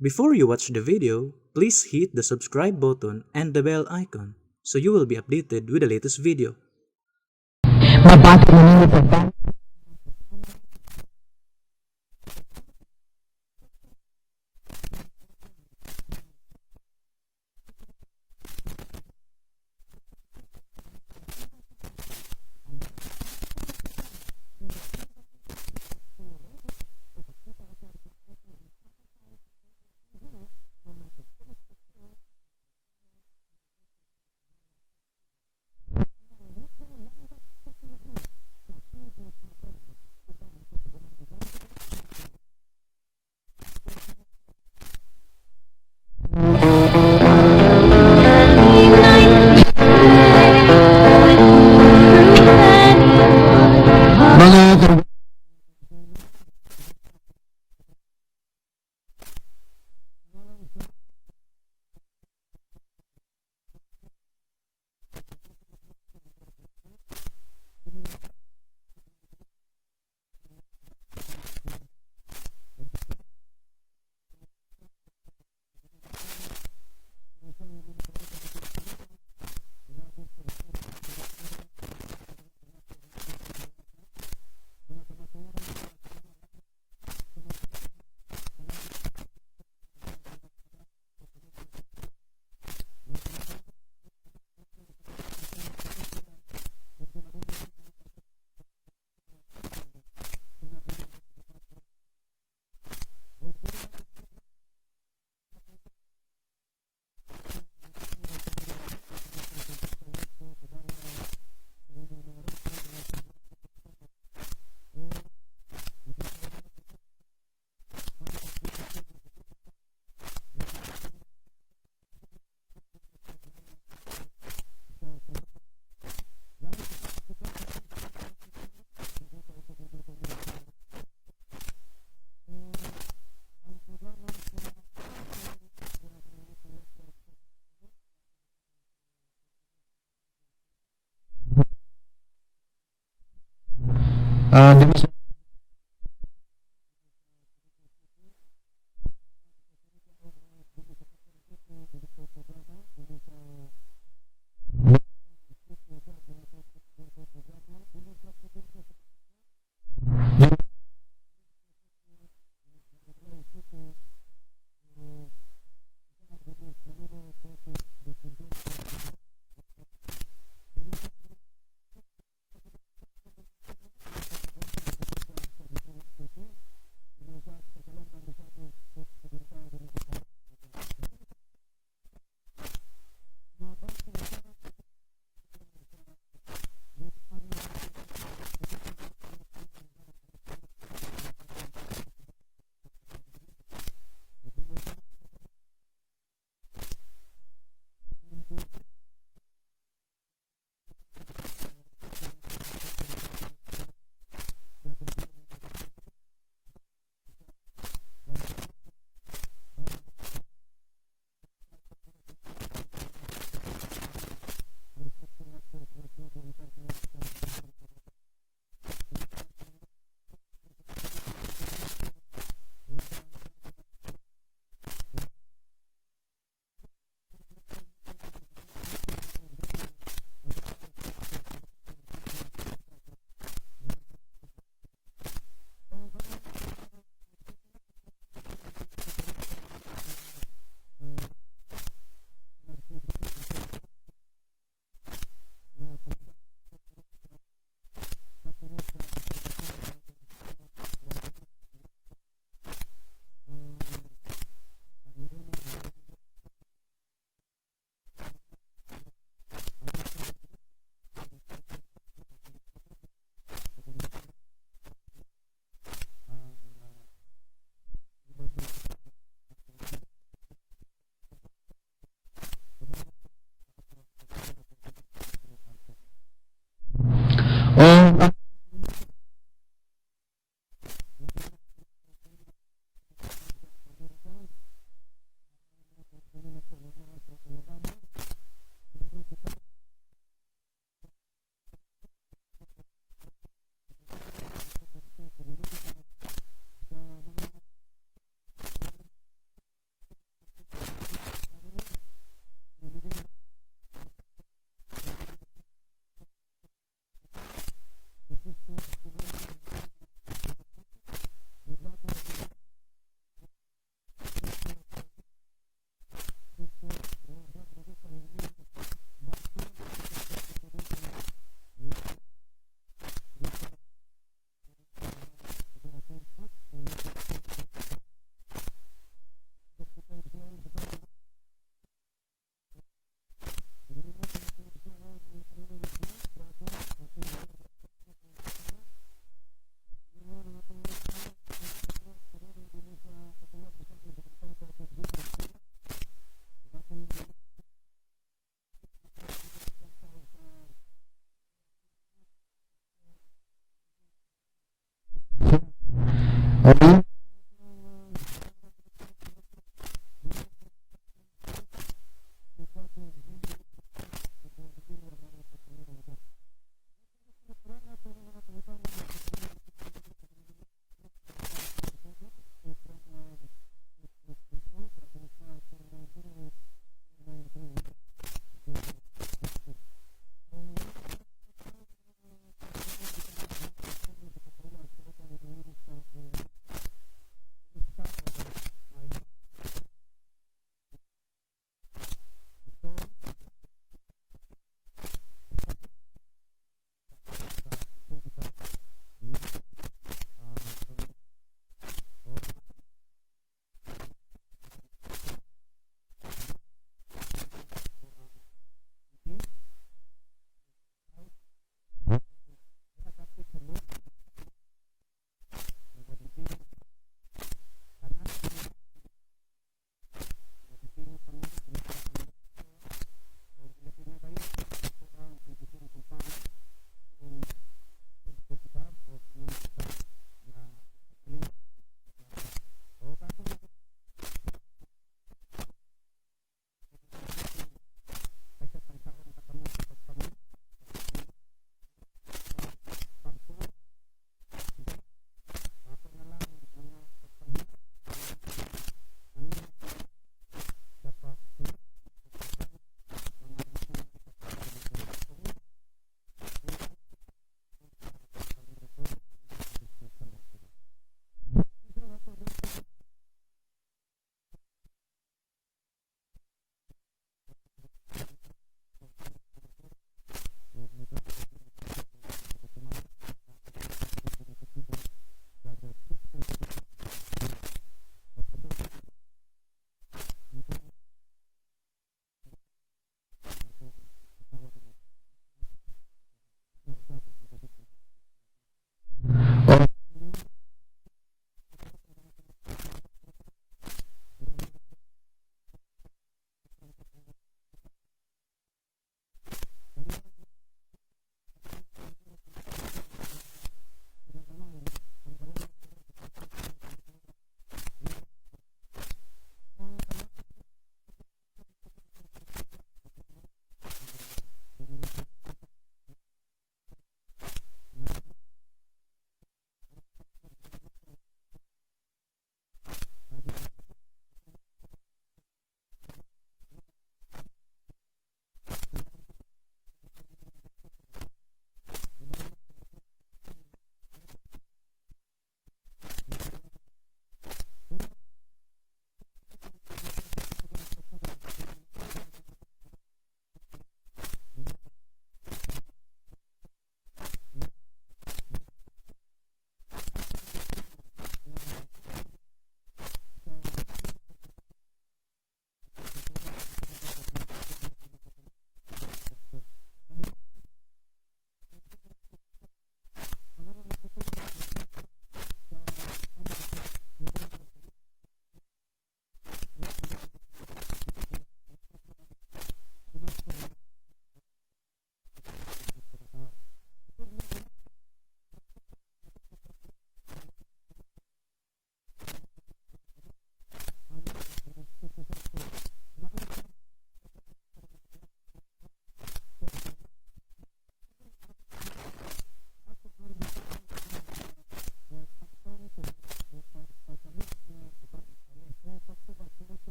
Before you watch the video, please hit the subscribe button and the bell icon so you will be updated with the latest video. Mabati Manila Pagban. Mga di ba sa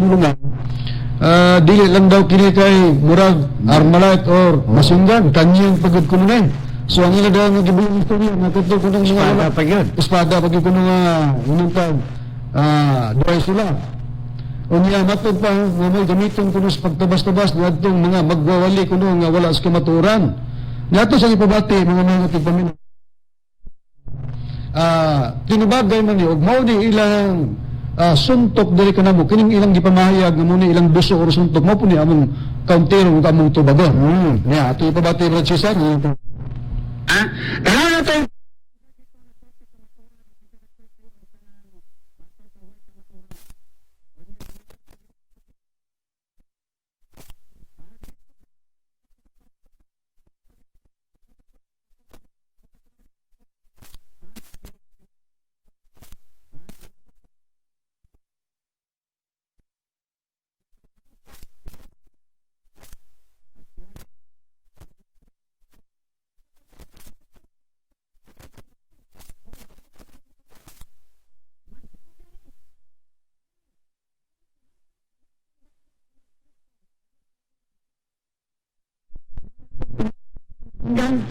pagtulungan, dili lang daw kini kay murag Armalite or Masunggan, kanyang pagod ko nun. So ang ila daw nga gibulong istorya nga kadto kuno nga Espada pa yun. espada pag kuno nga inuntag duay sila. Unya matod pa nga may gamiton kuno sa pagtabas-tabas ngadtong mga magwawali kuno nga wala sa kamaturan. Nato sa ipabati mga tigpamin. Tinubagay man ni og mao ni ilang suntok diri kanamo kining ilang gipamahayag nga mo ni ilang duso or suntok mao po ni among kauntero ug among tubagon. Ya ato ipabati ron si Sir. Kailangan natin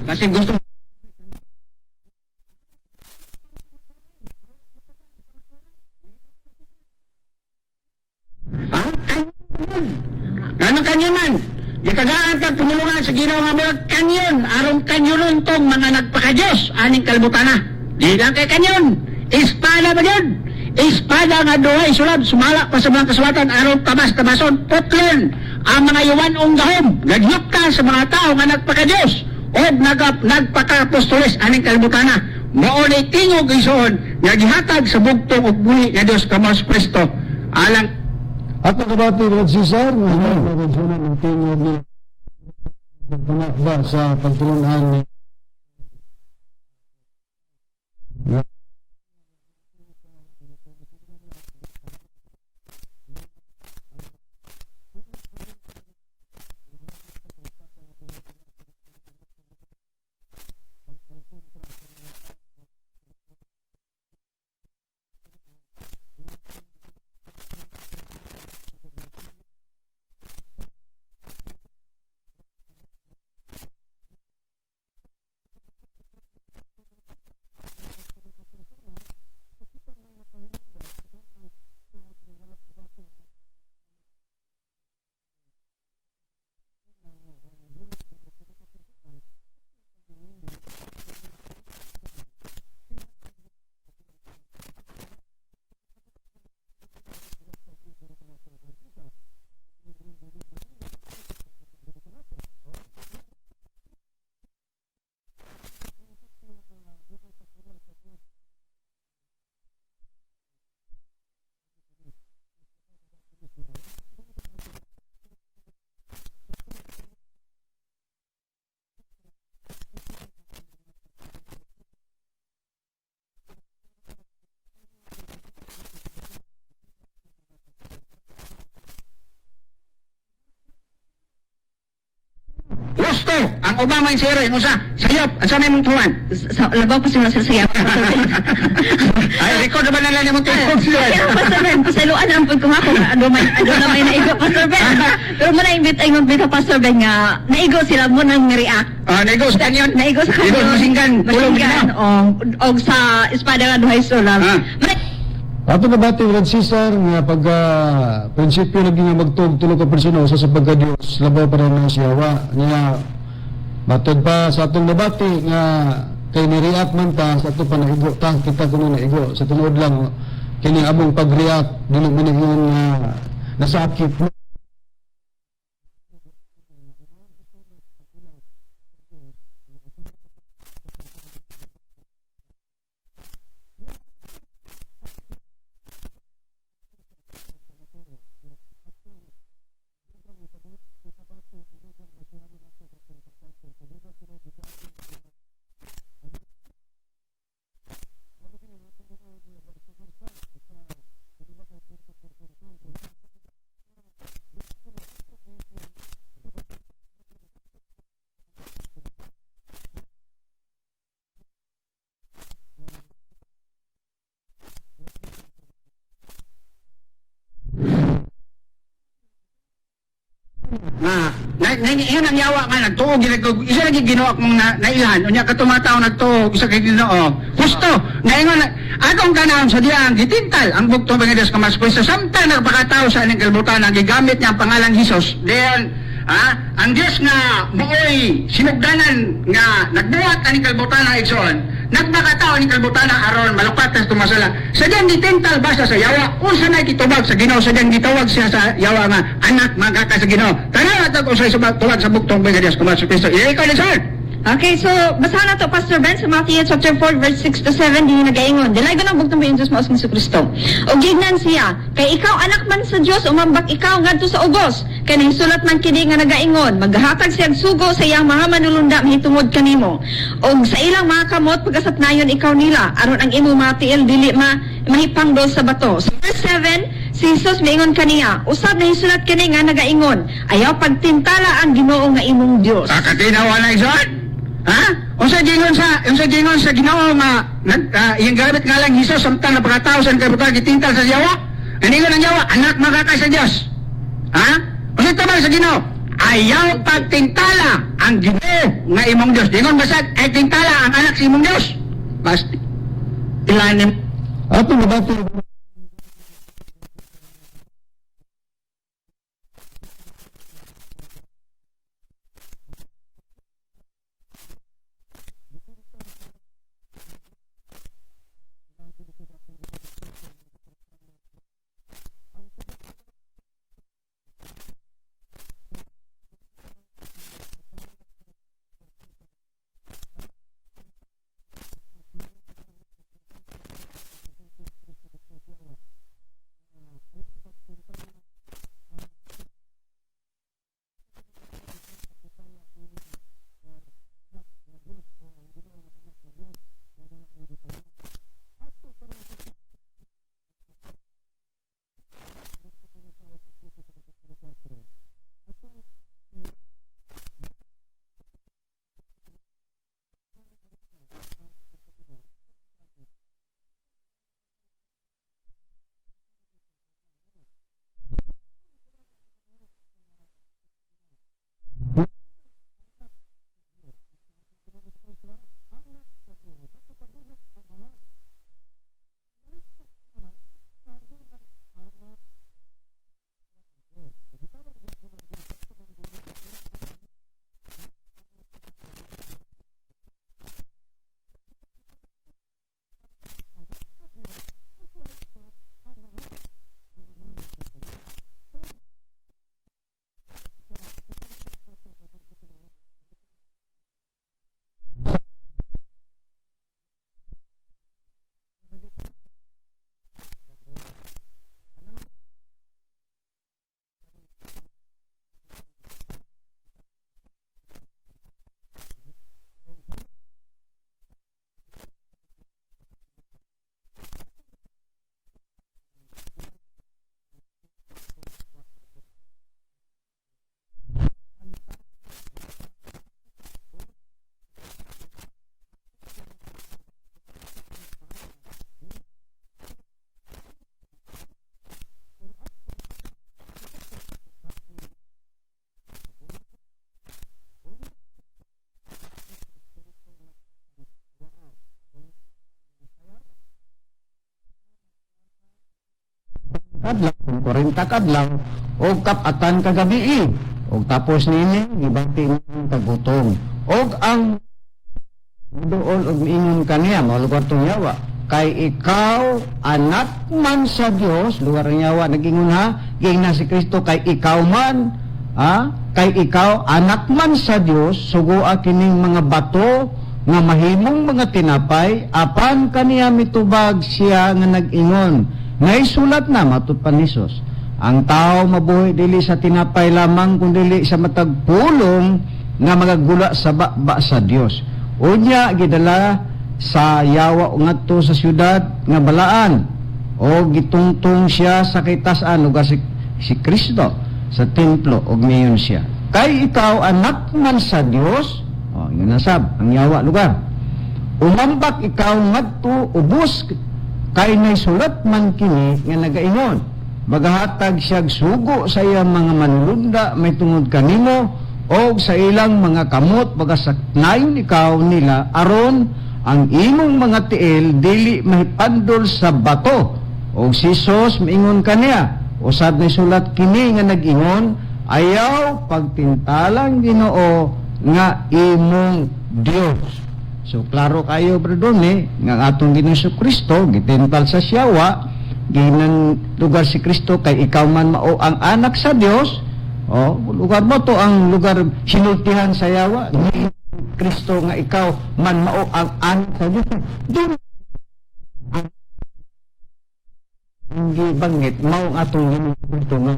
kasi gusto Anong kanyonan? Ikagaan kag tumulungan sa Ginoo nga mga kanyon aron kanyonon tong mga nagpakadiyos aning kalbutana. Di lang kay kanyon. Espada ba yun? Espada nga duhay sulab sumala pa sa mga kasulatan aron tabas-tabason putlon ang mga yuwan ong gahom. Nagyukta sa mga tao nga nagpakadiyos o nagpakapostoles aning kalbutana. Mao ni tingog isuon nga gihatag sa bugtong ug buhi nga Dios kamo sa Kristo. Alang At nakabati ron si Sir nga nagsunan ng tingog ni ba sa pagtulungan ni gusto ang Obama yung siro yung usa sayop at sa may mong tuwan. Sa labaw pa sila sa sayap. Ay, record naman na lang yung mong tuwan. Kaya Pastor Ben, pasaluan ang pag kumako nga ado na may naigo Pastor Ben. Pero mo na-invite ay magbita Pastor Ben nga naigo sila mo nang react. Naigo sa kanyon. Naigo sa kanyon. Naigo sa masinggan. Pulong Masinggan. O sa espada nga duhay sulab. Ato nabati ron si Sir nga pag prinsipyo lagi nga magtulog ka persona usa sa pagka-Dios labaw para na siya wa niya matod pa sa atong nabati nga kay ni-react man ta sa ato pa naigo ta kita kuno naigo sa tunod lang kini among pag-react dili man ingon nga nasakit. Iyon ang yawa nga, nagtuog, isa lagi ginawa kong nailan, unya katumataw nagtuog, isa kay Ginoo. Husto, ngayon, atong kanang sa diyang gitintal, ang bugtong Panginoon kamaskwesa, samtang nagpakataw sa aning kalbutan, ang gigamit niya ang pangalan Jesus. Diyan, ang Diyos nga buoy sinugdanan nga nagbuhat aning kalbutan na igsoon, nagpakataw aning kalbutan na aron malupat sa tumasala. Sa diyang gitintal basta sa yawa, unsa na kitubag sa Ginoo, sa diyang gitawag siya sa yawa nga anak magaka sa Ginoo. Tanaw at kung sa tuwag sa bugtong Panginoon kamaskwesa. Ikaw ni sir. Okay, so basahan na to, Pastor Ben, sa Matthew chapter 4, verse 6 to 7, di nagaingon. Dilay ko na bugtong ba yung Diyos maos ng Kristo. O gignan siya, kay ikaw anak man sa Diyos, umambak ikaw ngadto sa ubos. Kay nahisulat man kini nga nagaingon, maghahatag siya sugo sa iyang mga manulunda mahitungod kanimo. O sa ilang mga kamot, pag-asapnayon ikaw nila, aron ang imo matiil, dili mahipangdo sa bato. So verse 7, si Jesus maingon kaniya, usab na hisulat kini nga nagaingon, ayaw pagtintala ang Ginoo nga imong Diyos. Kakatinawa na igsoon. Unsa gingon sa Ginoo nga iyang gamit nga lang Hesus samtang napakatao sa kabutan gitintal sa yawa. Kaningon ang yawa, anak magakay sa Dios. Unsa tabang sa Ginoo? Ayaw pagtintala ang Ginoo nga imong Dios. Dingon basag ay tintala ang anak sa imong Dios. Basta ilanim. Atong nabati kadlaw, 40 kadlaw, o kapatan kagabi, o tapos nini, ibati ng kagutong. O ang doon og miingon kaniya, malugar tong yawa, kay ikaw anak man sa Dios, lugar ng yawa, nagingon ha, gingna si Kristo, kay ikaw man, kay ikaw anak man sa Dios, sugua kining mga bato, nga mahimong mga tinapay, apan kaniya mitubag siya nga nag-ingon, naisulat na matupad ni Jesus, ang tao mabuhi dili sa tinapay lamang kundi sa matag pulong nga magagula sa ba sa Dios. Unya gidala sa yawa ngadto sa syudad nga balaan o gitungtong siya sa kitas-an lugar si Kristo sa templo og miyon siya. Kay ikaw anak man sa Dios, yun nasab ang yawa lugar. Umambak ikaw ngadto ubos kay nay sulat man kini nga nagaingon, magahatag siyag sugo sa iyang mga manlunda may tungod kanimo o sa ilang mga kamot bagasaknayon ikaw nila aron ang imong mga tiil dili mahipandol sa bato o si Sos maingon kaniya usab ni sulat kini nga nag-ingon ayaw pagtintalang Ginoo nga imong Dios. So klaro kayo brodon nga atong Ginoong Kristo gitintal sa siyawa ginang lugar si Kristo kay ikaw man mao ang anak sa Dios. Oh, lugar mo to ang lugar sinultihan sa yawa ni Kristo nga ikaw man mao ang anak sa Dios. Doon ang gibangit mao ang atong Ginoong Kristo nga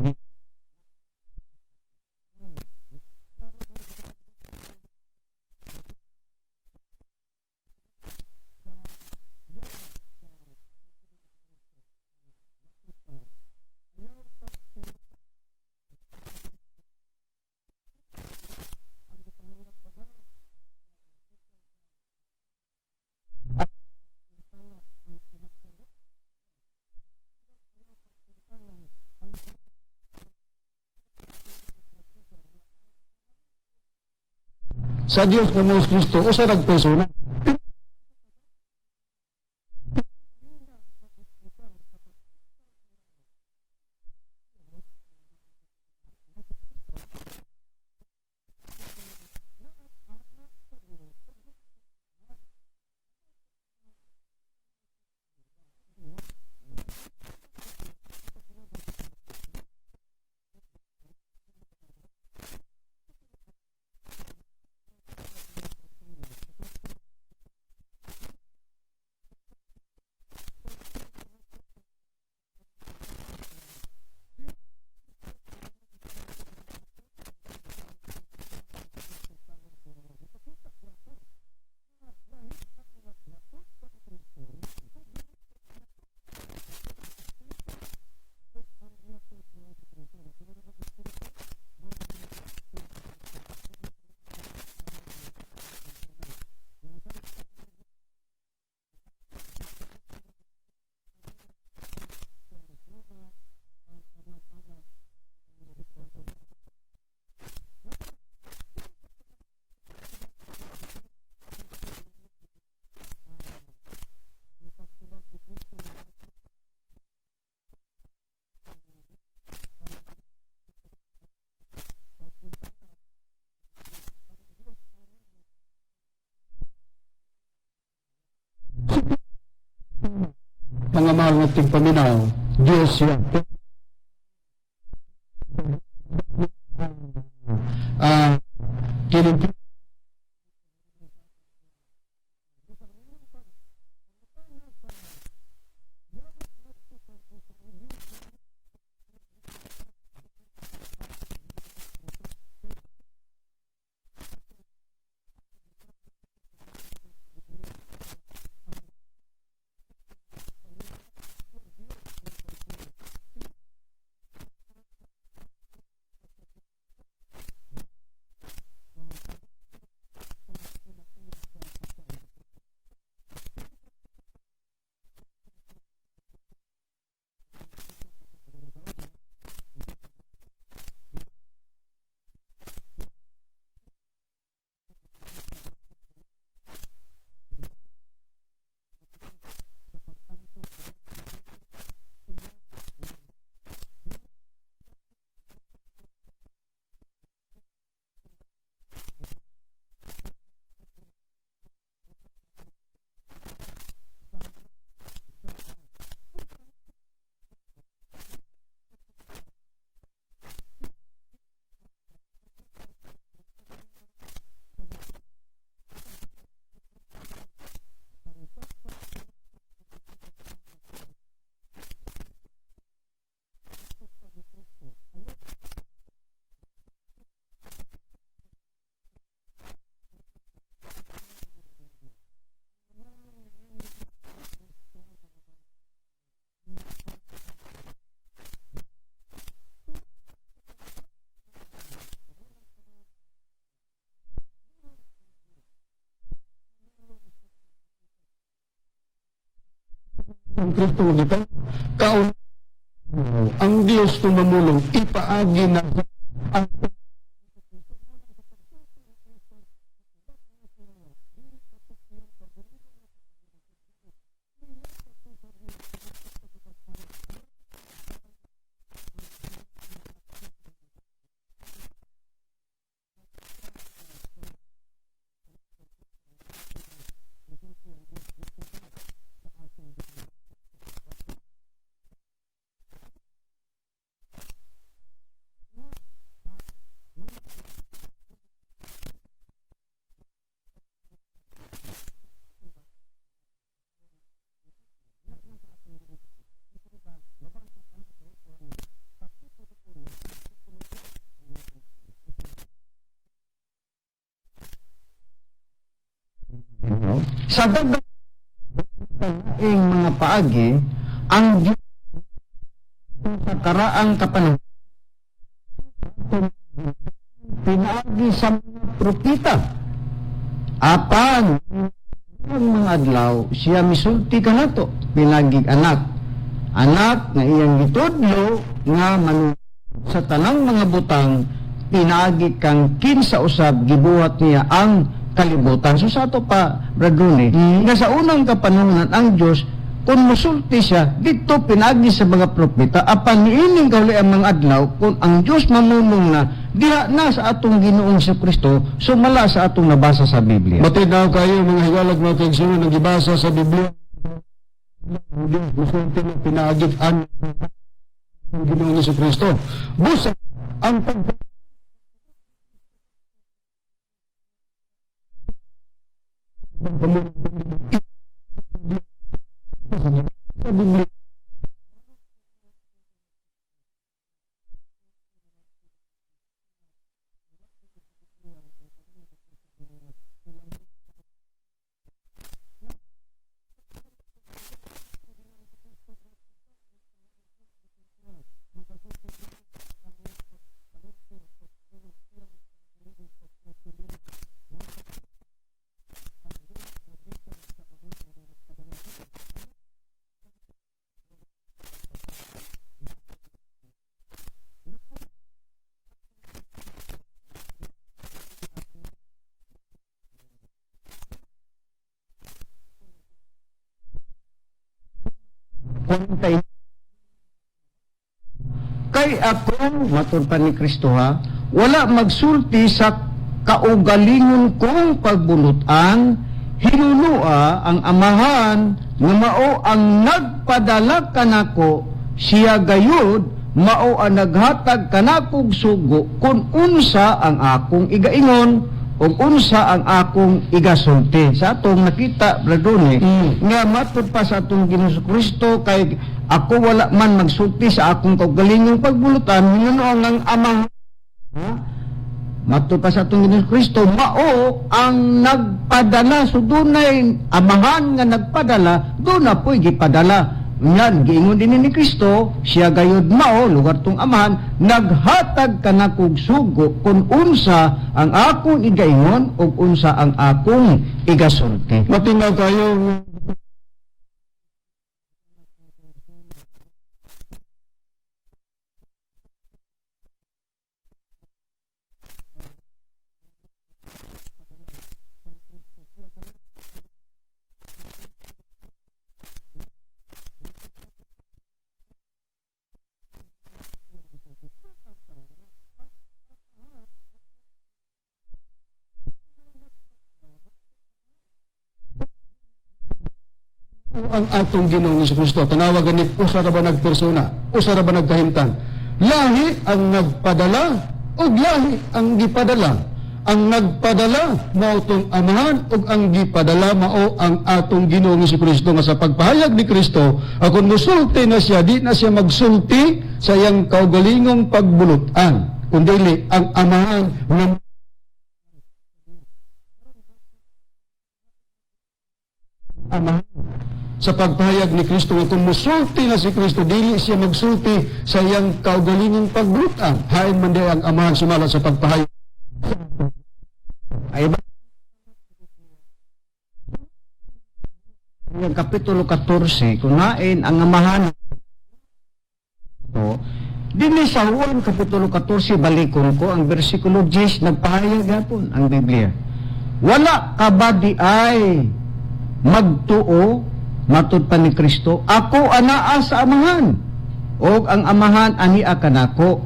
sa Dios nga Ginoong Kristo usa nagpersona. Mga mahal nating paminaw, Diyos yan. Kining ang Kristo dito, kaun ang Diyos tumamulong, ipaagi na ang sa dagdag ng mga paagi ang Diyos sa karaang kapanahon pinaagi sa mga propita apan ang mga adlaw siya misulti kanato pinagig anak nga iyang gitudlo nga manunod sa tanang mga butang pinaagi kang kinsa usab gibuhat niya ang kalibutan. So sa ato pa, Bradrone, nga sa unang kapanahonan ang Diyos, kung musulti siya, dito pinagi sa mga propeta, apan niining kauli ang mga adlaw, kung ang Diyos mamulong na, diha na sa atong Ginoong si Kristo, sumala sa atong nabasa sa Biblia. Matinaw kayo mga hiwalag mga kagsunod ng gibasa sa Biblia. Ang Diyos musulti na pinagig ang Ginoong si Kristo. Busa ang kay ako, matud pa ni Kristo ha, wala magsulti sa kaugalingon kong pagbulutan, hinunua ang amahan nga mao ang nagpadala kanako, siya gayud mao ang naghatag kanakog sugo kung unsa ang akong igaingon o unsa ang akong igasulti. Sa atong nakita, Bradone, nga matud pa sa atong Ginoong Kristo kay ako wala man magsulti sa akong kaugalingong pagbulutan, hinuno ang amahan. Matud pa sa atong Ginoong Kristo, mao ang nagpadala. So dunay amahan nga nagpadala, doon na po'y gipadala. Yan, giingon din ni Kristo, siya gayud mao, lugar tong amahan, naghatag kanakog sugo kung unsa ang akong igaingon o unsa ang akong igasulti. matinaw kayo ang atong Ginoong Kristo. Tanawagan ni usa ra ba nagpersona, usa ra ba nagkahimtang. Lahi ang nagpadala ug lahi ang gipadala. Ang nagpadala mao tong amahan ug ang gipadala mao ang atong Ginoong Kristo nga sa pagpahayag ni Kristo, akon musulti na siya, di na siya magsulti sa iyang kaugalingong pagbulutan, kundi ang amahan nga amahan sa pagpahayag ni Kristo nga kung musulti na si Kristo, dili siya magsulti sa iyang kaugalingong pagbulutan, hain man di ang amahan sumala sa pagpahayag. Ay ba? Yung Kapitulo 14, kunain ang amahan to, dinhi sa Juan Kapitulo 14, balikon ko, ang versikulo 10, nagpahayag hapon ang Biblia. Wala ka ba di ay magtuo, matud pa ni Kristo, ako anaa sa amahan, o ang amahan ania kanako.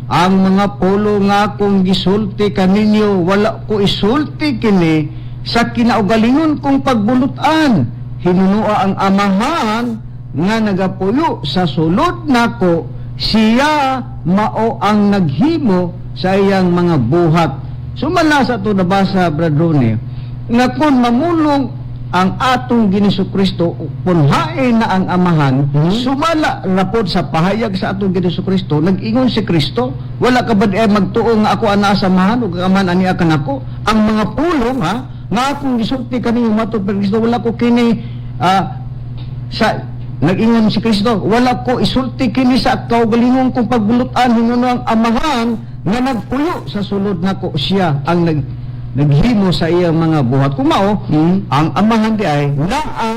Ang mga pulo nga kung gisulti kaninyo, wala ko isulti kini sa kinaugalingon kong pagbulutan. Hinunua ang amahan nga nagapuyo sa sulod nako, siya mao ang naghimo sa iyang mga buhat. Sumala sa ito nabasa, Bradrone, nga kung mamulong ang atong Ginisukristo, punhain na ang amahan, sumala rapod sa pahayag sa atong Ginisukristo, nag-ingon si Kristo, wala ka ba di ay magtuo nga ako ana sa amahan, o amahan ani akan ako, ang mga pulong ha, nga akong gisulti kaninyo matod pa Kristo, wala ko kini, nag-ingon si Kristo, wala ko isulti kini sa kaugalingon kong pagbulutan, hinuno ang amahan, nga nagpuyo sa sulod nako, siya ang naghimo sa iyang mga buhat. Kumao, ang amahan di ay naa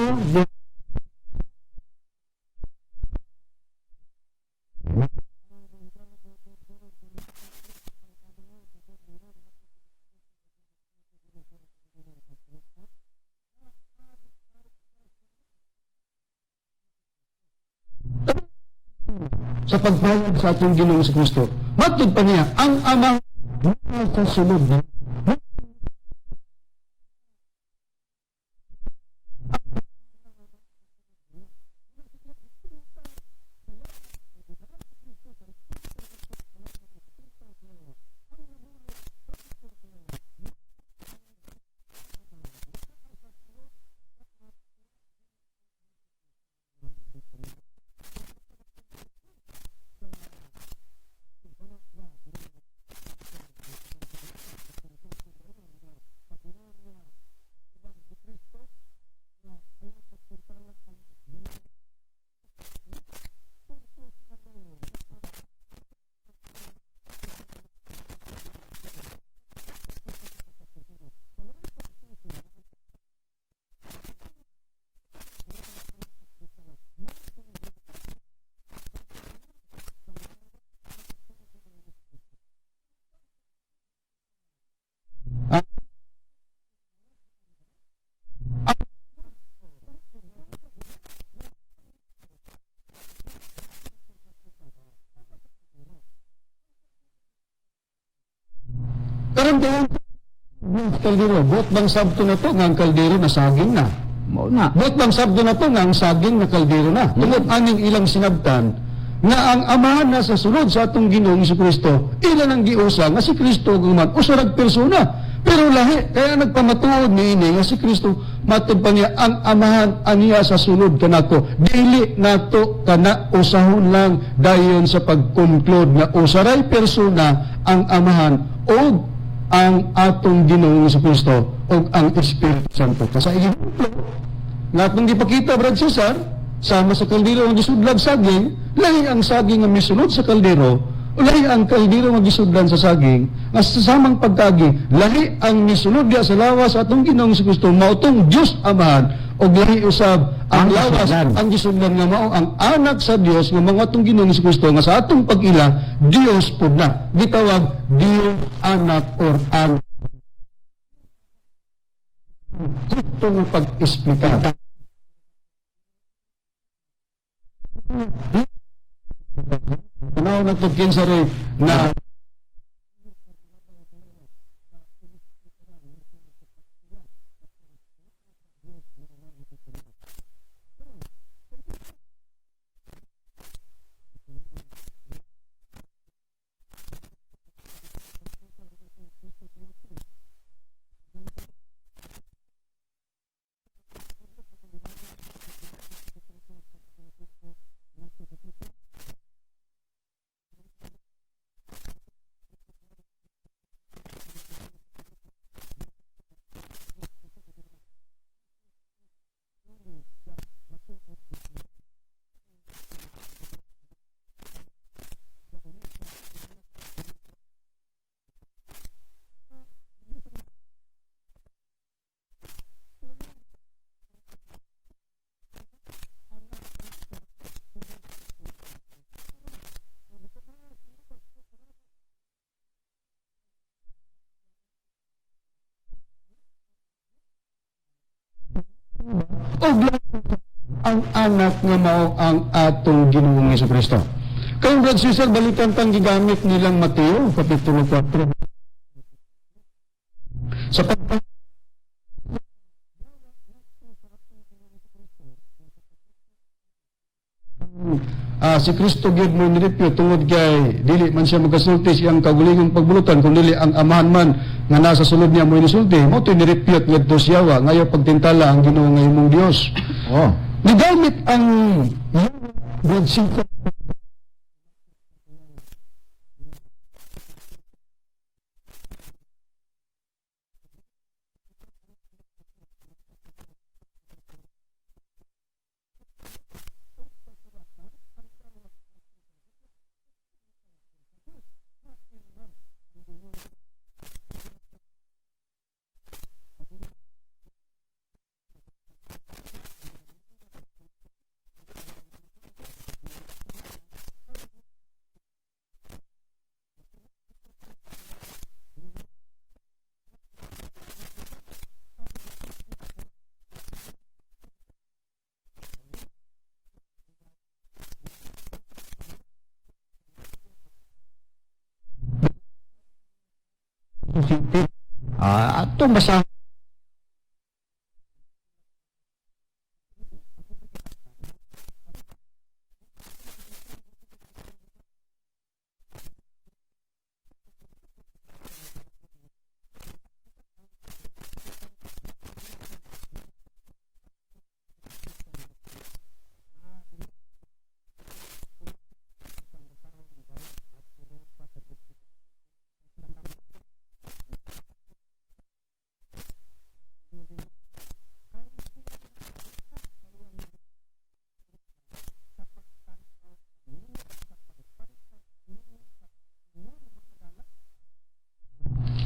sa pagbayad sa atong Ginoong sa Kristo. Matod pa niya, ang amang sa sulod na karamdaman kaldero, buot bang sabto na to nga ang kaldero na saging na. Mao na. Buot bang sabto na to nga ang saging na kaldero na. Tungod aning ilang sinabtan nga ang amahan na sa sulod sa atong Ginoong Kristo, ilan ang giusa nga si Kristo guman usarag persona. Pero lahi kaya nagpamatuod niini nga si Kristo matud pa niya ang amahan aniya sa sulod kanako. Dili nato kana usahon lang dayon sa pag-conclude nga usaray persona ang amahan o ang atong Ginoong Kristo o ang Espiritu Santo. Kasi igihemplo nga kung gipakita Brad Cesar sama sa kaldero ang gisudlan saging, lahi ang saging nga misulod sa kaldero, lahi ang kaldero nga gisudlan sa saging, nga sa samang pagkagi, lahi ang misulod diya sa lawas atong Ginoong Kristo mautong Dios Amahan o lahi usab ang lawas ang gisudlan nga mao ang anak sa Dios nga mga atong Ginoong Kristo nga sa atong pag-ila Dios pud na gitawag Dios anak or anak. Ito nga pag-esplika. Tanaw na ito kinsari na ug ang anak nga mao ang atong Ginoong Jesucristo. Kaya brad sister, balikan tang gigamit nilang Mateo kapitulo 4 sa si Kristo gyud mo nirepyo tungod kay dili man siya magasulti siyang kagulingong pagbulutan kun dili ang amahan man nga nasa sulod niya mo inisulti mo to nirepyo ngadto siya wa ngayo pagtintala ang Ginoo nga imong Dios. Nigamit ang brad sister ato basa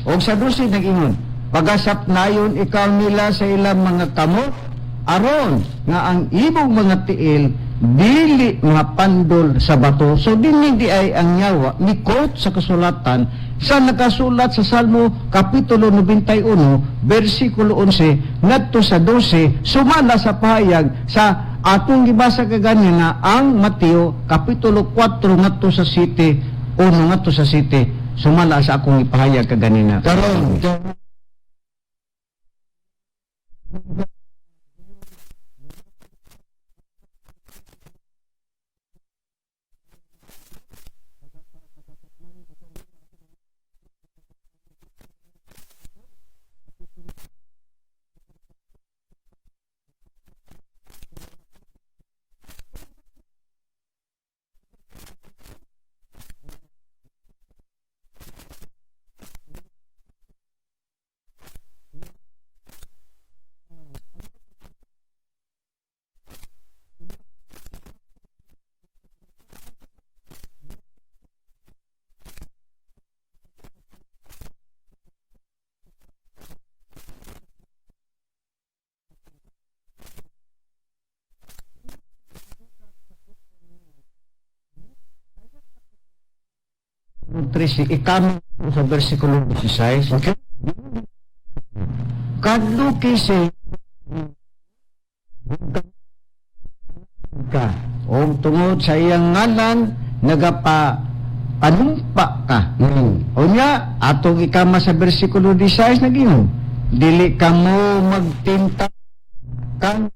Og sa 12 nag-ingon, pagasap nayon ikaw nila sa ilang mga kamot, aron nga ang imong mga tiil dili mga pandol sa bato. So dinhi di ay ang nyawa ni quote sa kasulatan sa nakasulat sa Salmo kapitulo 91 bersikulo 11 ngadto sa 12 sumala sa pahayag sa atong gibasa kaganina ang Mateo kapitulo 4 ngadto sa 7 ngadto sa 7 sumala sa akong ipahayag kaganina. karon ikam sa bersikulo 16. Okay. Kadto kisi ka o tungod sa iyang ngalan nagapa panumpa ka. O niya, atong ikama sa bersikulo 16 nag-ingon, dili ka mo magtinta kan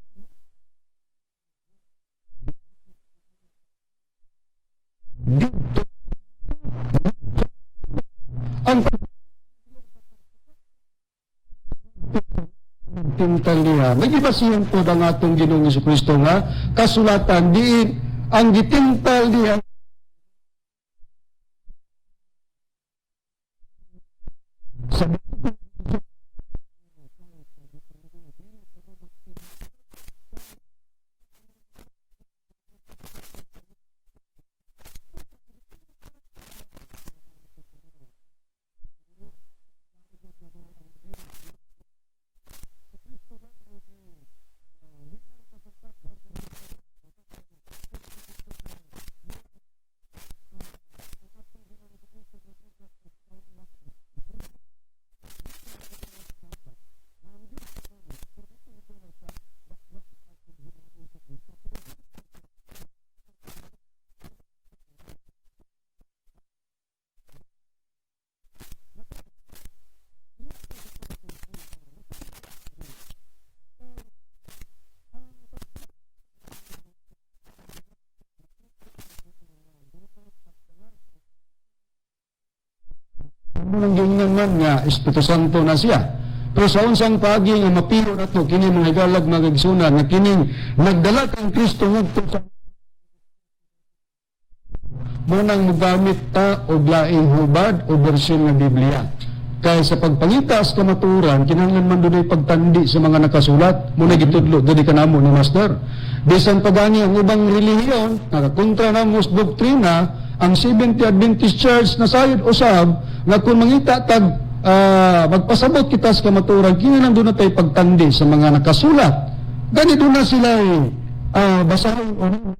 ang tintal niya nagibasihan po ang atong Ginoong Jesucristo nga kasulatan diin ang gitintal niya sa nang giingnan man nga Espiritu Santo na siya. Pero sa unsang paagi nga mapiro nato kini mga higalag mga igsunan nga kining nagdala kang Kristo ngadto sa munang mogamit ta og laing hubad o bersyon nga Biblia. Kaya sa pagpangita sa kamaturan, kinahanglan man dunay pagtandi sa mga nakasulat, muna gitudlo dili kanamo ni Master. Bisan pagani ang ubang relihiyon, nakakontra na mos doktrina, ang Seventh Adventist Church na sayod usab nga kung mangita tag magpasabot kita sa kamaturan, kinahanglan doon na tayo pagtandi sa mga nakasulat. Gani doon na sila basahin o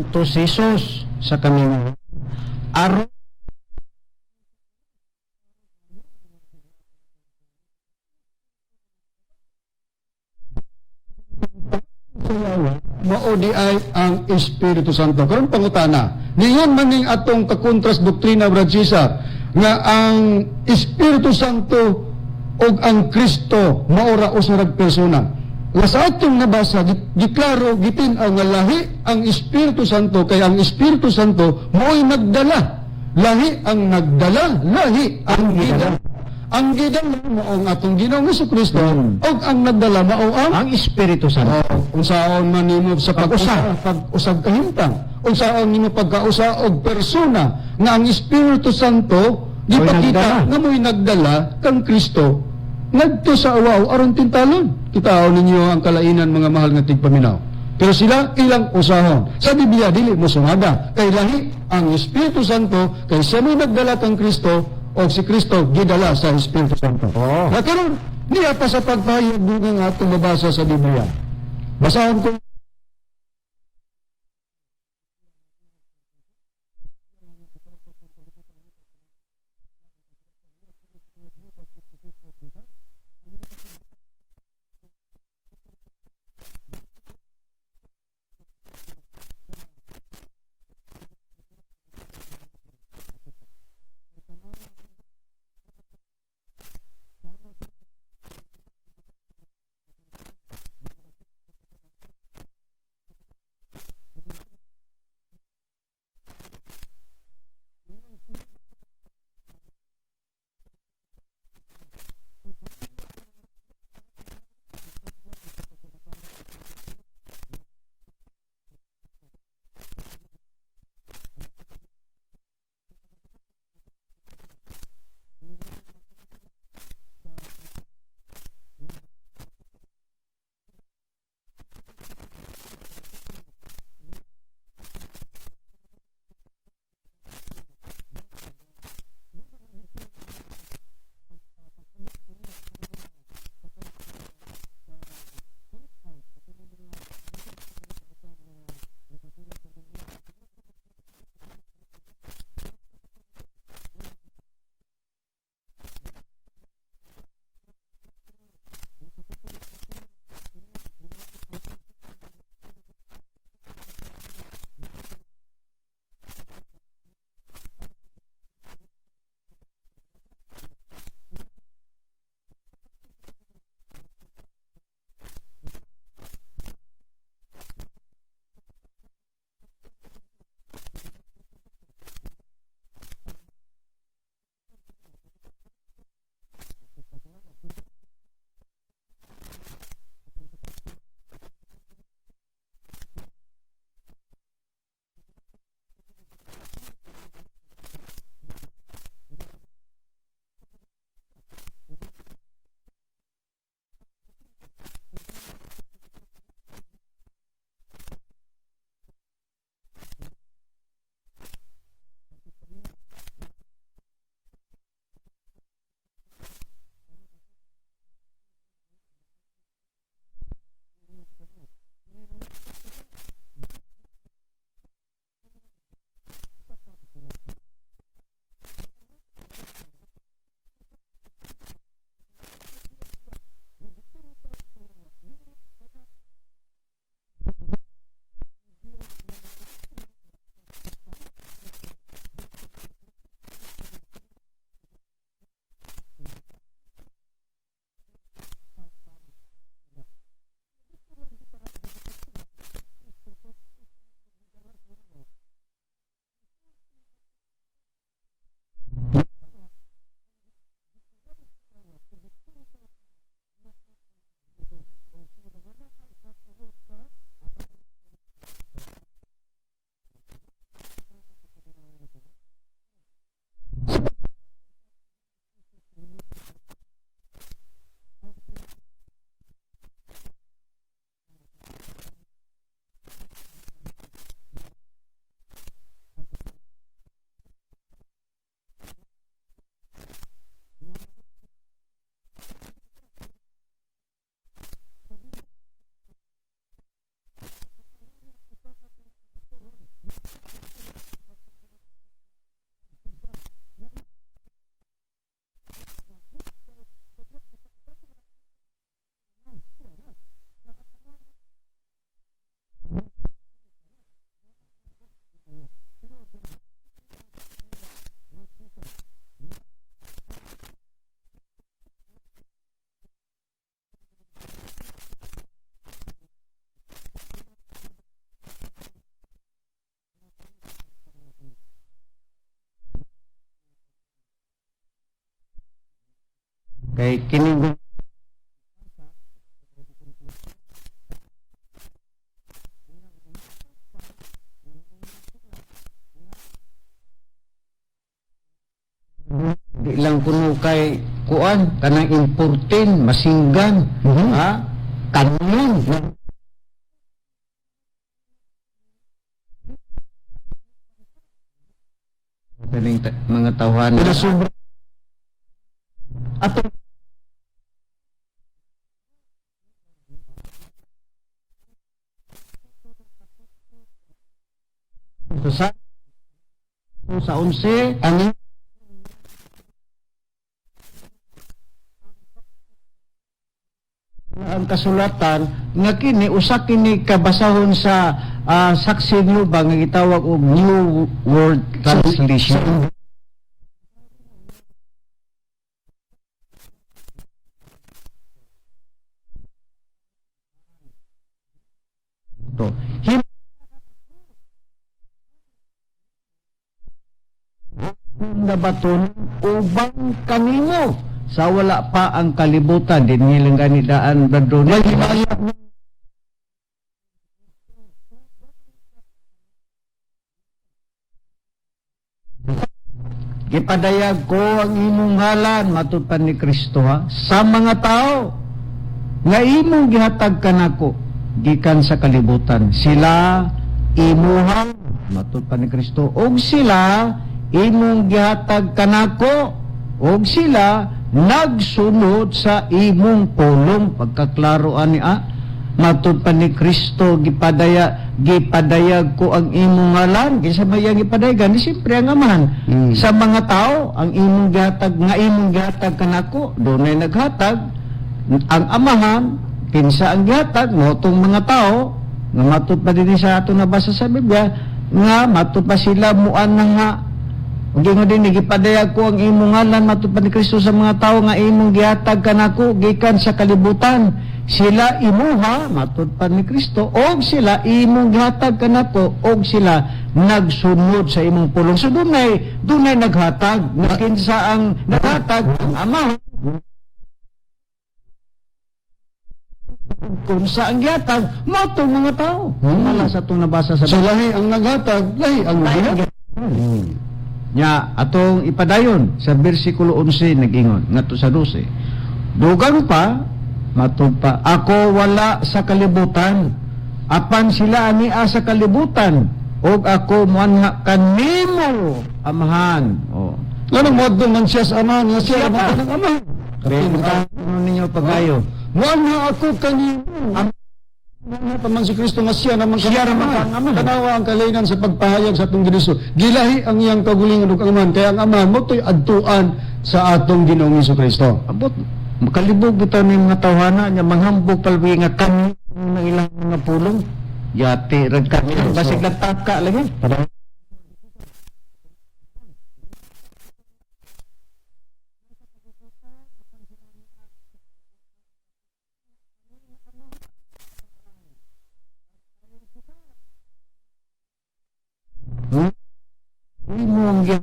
to si Jesus sa kamino. Aron mao di ay ang Espiritu Santo. Karon pangutana, niyon maning atong kakontras doktrina Brad Cesar nga ang Espiritu Santo ug ang Kristo maora usarag persona. Nga sa atong nabasa, giklaro, gitin-aw nga lahi ang Espiritu Santo, kaya ang Espiritu Santo mo'y nagdala. Lahi ang nagdala, lahi ang gidala. Ang gidala mo ang atong Ginoong Jesucristo, o ang nagdala mo ang Espiritu Santo. kung saan man nimo sa pag-usag kahimtang, kung saan nimo pagkausa og persona, nga ang Espiritu Santo, gipakita nga mo'y nagdala kang Kristo, nagto sa awaw aron tintalon. Kitao ninyo ang kalainan mga mahal nga tigpaminaw. Pero sila ilang usahon. Sa Biblia dili mo sumada. Kay lahi ang Espiritu Santo kay siya may nagdala kang Kristo o si Kristo gidala sa Espiritu Santo. Na karon niya pa sa pagpahayag nga atong mabasa sa Biblia. Basahan ko Kay kining di lang kuno kay kuan kanang importin masinggan ha kanyon mga tawhan ato sa 11 ang kasulatan nga kini usa kini kabasahon sa saksi niyo ba nga gitawag og New World Translation. To nabaton ubang kanimo sa wala pa ang kalibutan din nilang ganidaan bradro na himaya gipadayag ko ang imong ngalan matupad ni Kristo ha sa mga tao nga imong gihatag kanako gikan sa kalibutan sila imuhang matupad ni Kristo og sila imong gihatag kanako og sila nagsunod sa imong pulong pagkaklaro ani matud pa ni Kristo gipadayag ko ang imong ngalan kinsa may gipadayagan ni siyempre ang amahan sa mga tao ang imong gihatag nga imong gihatag kanako dunay naghatag ang amahan kinsa ang gihatag motong mga tao nga matud pa dinhi sa ato nabasa sa Biblia nga matud pa sila muan nga ug ingon din gipadayag ko ang imong ngalan matupad ni Kristo sa mga tao nga imong gihatag kanako gikan sa kalibutan sila imuha matupad ni Kristo og sila imong gihatag kanako og sila nagsunod sa imong pulong so dunay naghatag nga kinsa ang naghatag ang ama kung sa ang gihatag matong mga tao wala sa itong nabasa sa So lahi ang naghatag, lahi ang naghatag. nya atong ipadayon sa bersikulo 11 nag-ingon ngadto sa 12 dugang pa matud pa ako wala sa kalibutan apan sila ani sa kalibutan og ako moanha kanimo amahan Anong modo man siya sa ama nga siya pa. ang ama? ano ninyo pagayo Wala ako kanino. Naman si Kristo nga siya naman ang ama. Tanawa ang kalaynan sa pagpahayag sa atong Ginoo. Gilahi ang iyang kagulingan ug aman kaya ang ama mo to'y adtuan sa atong Ginoong Kristo. abot makalibog bitaw ni mga tawhana nya manghambog palbi nga kami ng ilang mga pulong yate rag kami basig nagtaka lagi imong gi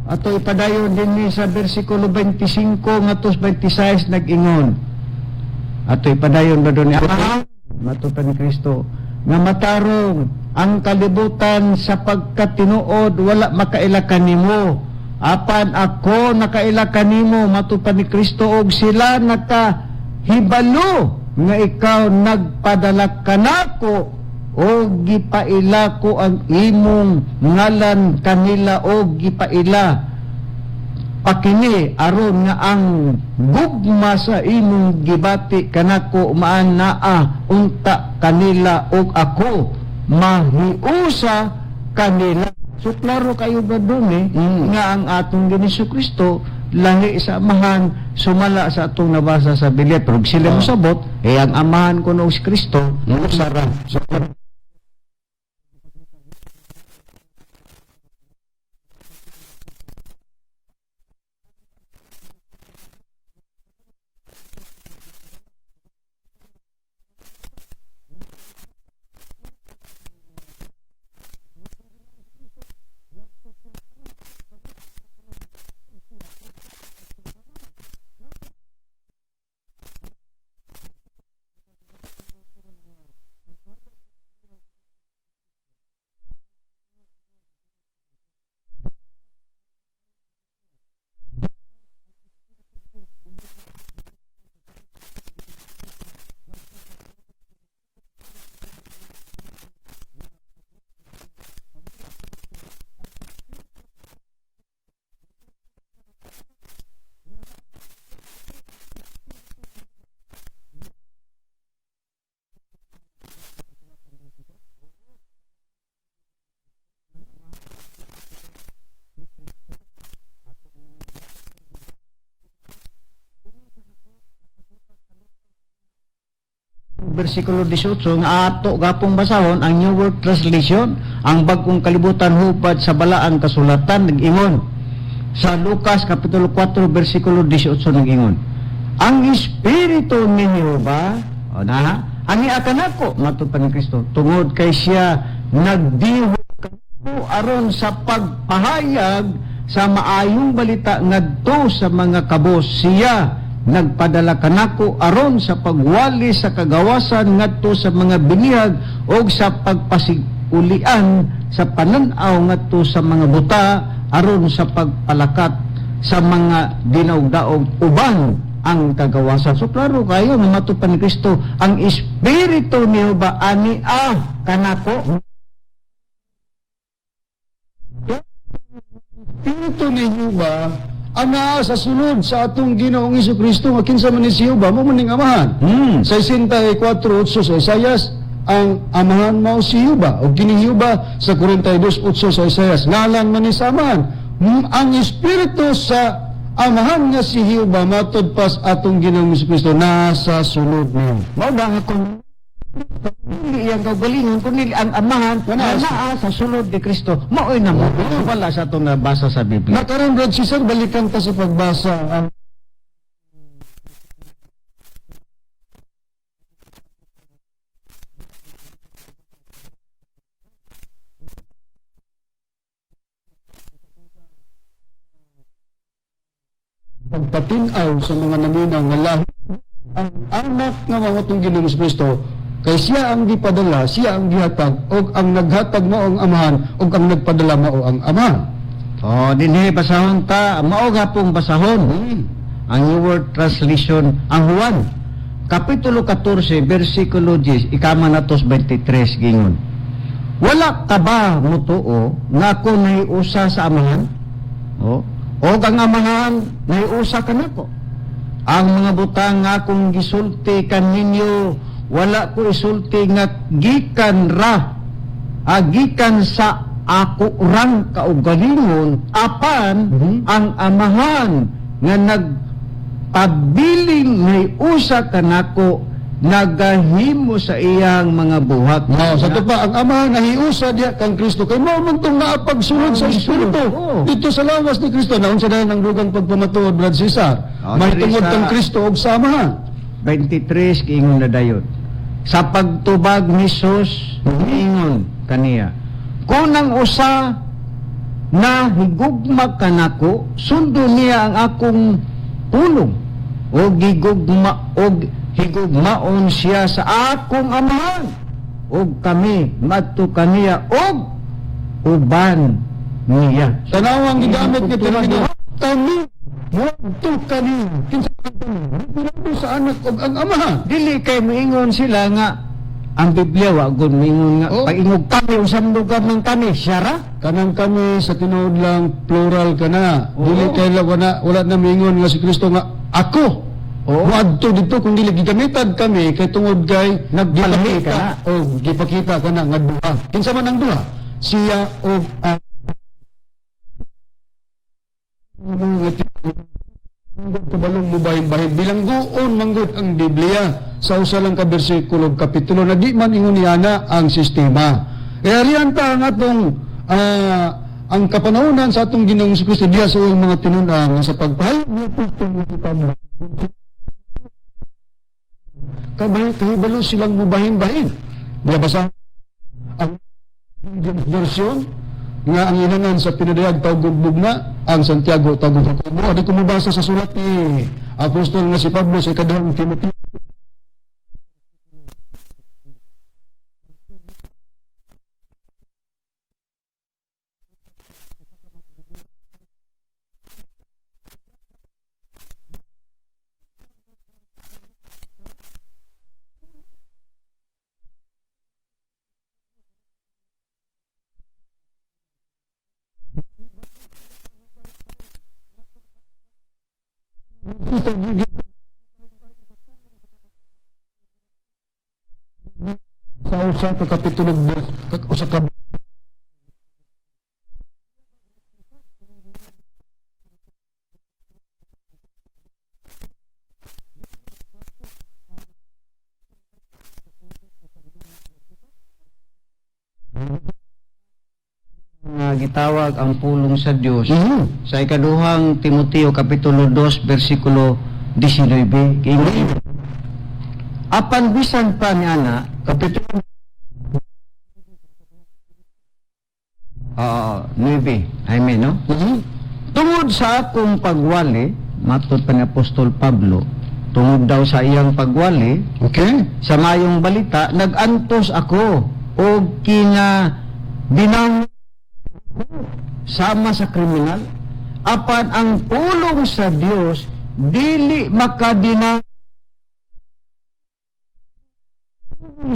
ato ipadayon din ni sa bersikulo 25 ngadto 26 nag-ingon ato ipadayon ba doon ni matupad ni Kristo nga matarong ang kalibutan sa pagkatinuod wala makailakan nimo apan ako nakailakan nimo matupad ni Kristo og sila nakahibalo nga ikaw nagpadala kanako o gipaila ko ang imong ngalan kanila o gipaila pakini aron nga ang gugma sa imong gibati kanako maan naa unta kanila og ako mahiusa kanila so klaro kayo ba doon nga ang atong Ginoong Kristo lahi sa amahan sumala sa atong nabasa sa Biblia pero sila mosabot ang amahan ko no si Kristo usara so versikulo 18 nga ato gapong basahon ang New World Translation, ang bagong kalibutan hubad sa balaang kasulatan nag-ingon sa Lucas kapitulo 4 versikulo 18 nag-ingon, ang Espiritu ni Jehova ang iakan ako matupad ni Kristo tungod kay siya nagdihok kanako aron sa pagpahayag sa maayong balita ngadto sa mga kabos. Siya nagpadala kanako aron sa pagwali sa kagawasan ngadto sa mga binihag o sa pagpasigulian sa pananaw ngadto sa mga buta aron sa pagpalakat sa mga dinaog-daog uban ang kagawasan. So klaro kayo nga matupad ni Kristo ang Espiritu ni Jehova ani kanako. Espiritu ni Jehova ang naa sa sulod sa atong Ginoong Jesucristo nga kinsa man ni si Jehova mo maning amahan. Sa 64:8 sa Isaias, ang amahan mao si Jehova o kini Jehova sa 42:8 sa Isaias, ngalan man ni sa amahan. Ang espiritu sa amahan nga si Jehova matud pas atong Ginoong Jesucristo nasa sulod niya. Mao ba nga kung hindi ang kagalingan kundi ang amahan na naa sa sulod ni Kristo maoy na mo wala sa itong nabasa sa Biblia. Nakaroon Brad Cesar, balikan ta sa pagbasa ang pagpatinaw sa mga naminaw nga lahi ang anak nga mamatong Ginoong Kristo kay siya ang gipadala, siya ang gihatag, o ang naghatag mao ang amahan, o ang nagpadala mao ang amahan. Dinhi basahon ta, mao gapong basahon. Ang New World Translation, ang Juan, Kapitulo 14, versikulo 10, ikama na tos 23, gingon. Wala ka ba mo tuo, nga ako nahiusa sa amahan? O ang amahan, nahiusa ka na ko. Ang mga butang nga akong gisulti kaninyo, wala ko isulti nga gikan gikan sa ako rang kaugalingon apan ang amahan nga nagpabiling may usa kanako nagahimo sa iyang mga buhat. Sa to pa, ang amahan nahiusa diya kang Kristo kay mao man tong naapagsunod sa Espiritu. Dito sa lawas ni Kristo naon sa dayon ang dugang pagpamatuod Brad Cesar. May tungod kang Kristo og sa amahan. 23 kiingon na dayon. Sa pagtubag ni Jesus, ingon kaniya, kunang usa na higugma kanako, sundo niya ang akong pulong, o higugmaon siya sa akong amahan, o kami madto kaniya, o uban niya. Tanawang gigamit ni termino kami wadto kani kinsa kanto sa anak og ang amahan. Dili kay moingon sila nga ang Biblia wa gud moingon nga paingog kami usam lugar ng kami syara Kanang kami sa tinuod lang plural kana. Dili kay wala na mingon nga si Kristo nga ako. Wadto dito kung dili gigamitan kami kay tungod kay nagpalahi ka na. Gipakita kana nga duha. Kinsa man ang duha? Siya og kabalong mubahin-bahin bilang doon manggod ang Biblia sa usa lang ka bersikulo kapitulo na di man ingon niana ang sistema. Ariyan ta ang atong ang kapanahonan sa atong Ginoong Kristo diya sa iyang mga tinun-ang sa pagpahayag niya kahibalo silang mubahin-bahin. Diya basa ang version nga ang inanan sa pinadayag tawgugbog na ang Santiago tawgugbog mo. Adi ko mabasa sa sulat ni Apostol nga si Pablo sa ikadahang Timoteo. Sa usa ka kapitulo usa ka gitawag ang pulong sa Dios Mhm. sa ikaduhang Timoteo kapitulo 2 bersikulo 19. Ingon, apan bisan pa ni ana kapitulo 9. Amen, no? Mhm. Tungod sa akong pagwali, matod pa ni Apostol Pablo, tungod daw sa iyang pagwali, Okay. sa mayong balita, nagantos ako o kina binang sama sa kriminal, apan ang pulong sa Dios dili makadinang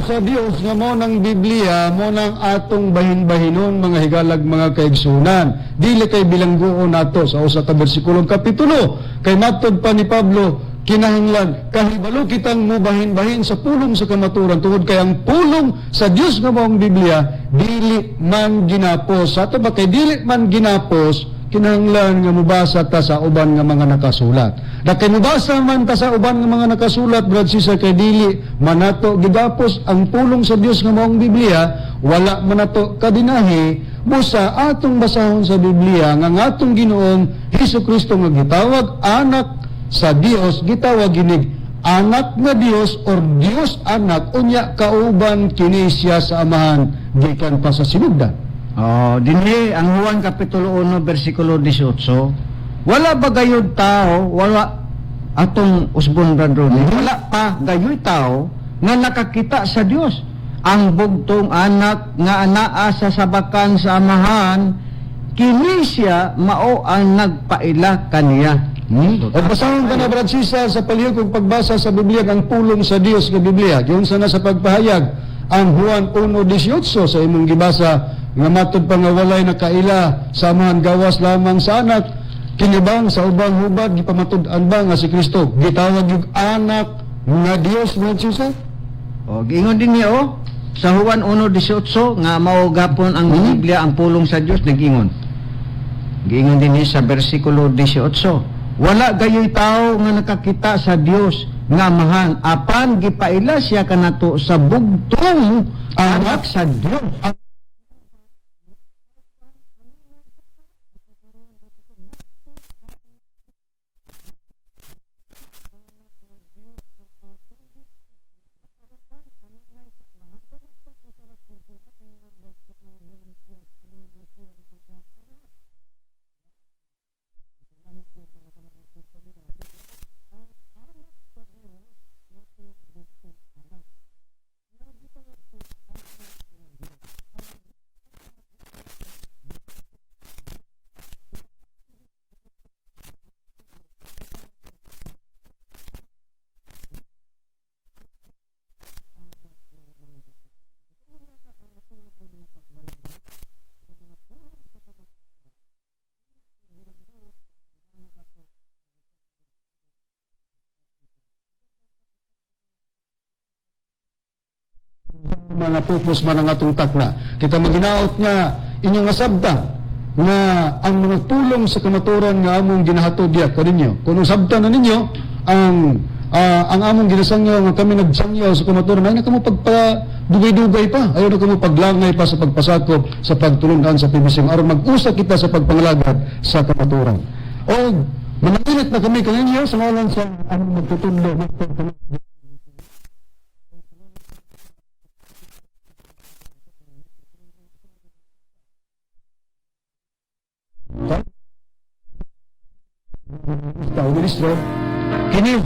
Sa Dios nga mo ng Biblia, mo ng atong bahin-bahinon mga higalag mga kaigsunan. Dili kay bilangguon nato sa usa ka bersikulong kapitulo. Kay matod pa ni Pablo, kinahanglan kahibalo kitang mubahin-bahin sa pulong sa kamaturan tungod kay ang pulong sa Dios nga mo ang Biblia dili man ginapos. Sa ba kay dili man ginapos, kinahanglan nga mubasa ta sa uban nga mga nakasulat. Da kay mubasa man ta sa uban nga mga nakasulat, brad sister, kay dili manato gidapos ang pulong sa Dios nga maong Biblia, wala manato kadinahi busa atong basahon sa Biblia nga atong Ginoong Hesukristo nga gitawag anak sa Dios, gitawag ginig anak nga Dios or Dios anak, unya kauban kini siya sa amahan gikan pa sa sinugdan. dinhi ang Juan kapitulo 1 bersikulo 18. Wala ba gayud tao, wala atong usbon radron, wala pa gayoy tao nga nakakita sa Dios. Ang bugtong anak nga anaa sa sabakan sa amahan, kini siya mao ang nagpaila kaniya. At basahon ka na, Brad Sisa, sa palihog kong pagbasa sa Biblia, ang pulong sa Dios nga Biblia. Yun sana sa pagpahayag, ang Juan 1:18 sa imong gibasa, nga matod pa nga walay nakaila, samahan gawas lamang sa anak, kinibang sa ubang hubad, gipamatud-an ba nga si Kristo, gitawag yung anak nga Dios, Brad Sisa? Giingon din niya sa Juan 1:18 nga mao gapon ang Biblia ang pulong sa Dios nag-ingon. Giingon din niya sa bersikulo 18. Wala gayoy tao nga nakakita sa Dios nga amahan, apan gipaila siya kanato sa bugtong anak sa Dios. Mga pupos man ang atong takna. Kita maginaot nga inyong nasabta nga ang mga tulong sa kamaturan nga among ginahatod diya kaninyo. Kung sabta na ninyo ang among ginasangyaw nga kami nagsangyaw sa kamaturan, ay na kamo pagpadugay-dugay pa, ayaw na kamo paglangay pa sa pagpasakop sa pagtulungan sa PBC aron mag-usa kita sa pagpangalagad sa kamaturan. O manangilit na kami kaninyo sa ngalan sa among magtutundo. Ministro, Kini